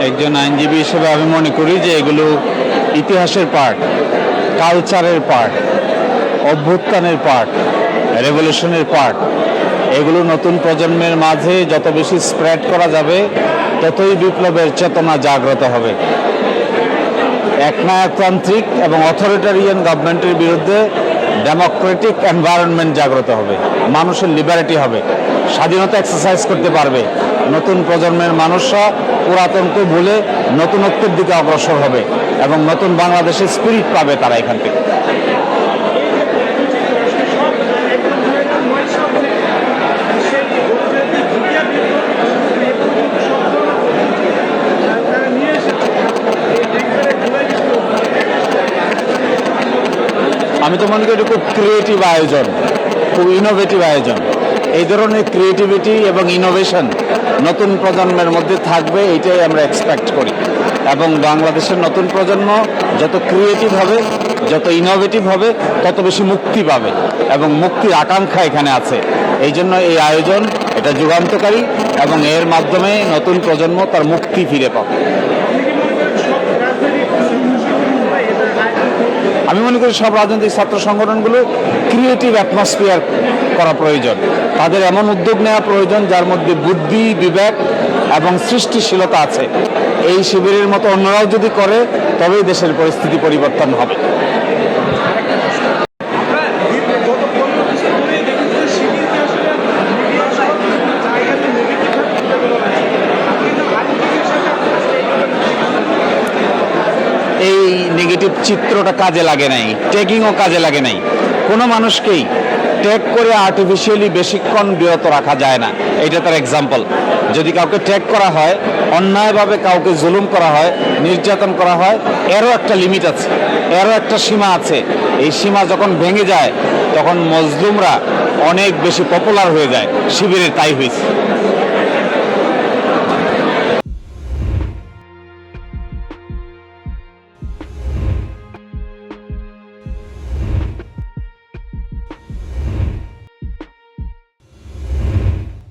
একজন আইনজীবী হিসেবে আমি মনে করি যে এগুলো ইতিহাসের পার্ট, কালচারের পার্ট, অভ্যুত্থানের পার্ট, রেভলিউশনের পার্ট। এগুলো নতুন প্রজন্মের মাঝে যত বেশি স্প্রেড করা যাবে ততই বিপ্লবের চেতনা জাগ্রত হবে। একনায়কতান্ত্রিক এবং অথরিটারিয়ান গভর্নমেন্টের বিরুদ্ধে ডেমোক্রেটিক এনভায়রনমেন্ট জাগ্রত হবে, মানুষের লিবারেটি হবে, স্বাধীনতা এক্সারসাইজ করতে পারবে। নতুন প্রজন্মের মানুষরা পুরাতনকে ভুলে নতুনত্বের দিকে অগ্রসর হবে এবং নতুন বাংলাদেশের স্পিরিট পাবে তারা এখান থেকে। আমি তো মনে করি এটা খুব ক্রিয়েটিভ আয়োজন, খুব ইনোভেটিভ আয়োজন। এই ধরনের ক্রিয়েটিভিটি এবং ইনোভেশন নতুন প্রজন্মের মধ্যে থাকবে, এইটাই আমরা এক্সপেক্ট করি। এবং বাংলাদেশের নতুন প্রজন্ম যত ক্রিয়েটিভ হবে, যত ইনোভেটিভ হবে, তত বেশি মুক্তি পাবে এবং মুক্তির আকাঙ্ক্ষা এখানে আছে। এই জন্য এই আয়োজন এটা যুগান্তকারী এবং এর মাধ্যমে নতুন প্রজন্ম তার মুক্তি ফিরে পাবে। আমি মনে করি সব রাজনৈতিক ছাত্র সংগঠনগুলো ক্রিয়েটিভ অ্যাটমসফিয়ার করা প্রয়োজন, তাদের এমন উদ্যোগ নেওয়া প্রয়োজন যার মধ্যে বুদ্ধি, বিবেক এবং সৃষ্টিশীলতা আছে। এই শিবিরের মতো অন্যরাও যদি করে তবেই দেশের পরিস্থিতি পরিবর্তন হবে। এই নেগেটিভ চিত্রটা কাজে লাগে নাই, ট্যাগিংও কাজে লাগে নাই। কোনো মানুষকেই ট্যাগ করে আর্টিফিশিয়ালি বেশিক্ষণ বিরত রাখা যায় না, এটা তার এক্সাম্পল। যদি কাউকে ট্যাগ করা হয়, অন্যায়ভাবে কাউকে জুলুম করা হয়, নির্যাতন করা হয়, এরও একটা লিমিট আছে, এরও একটা সীমা আছে। এই সীমা যখন ভেঙে যায় তখন মজলুমরা অনেক বেশি পপুলার হয়ে যায়। শিবিরে তাই হয়েছে।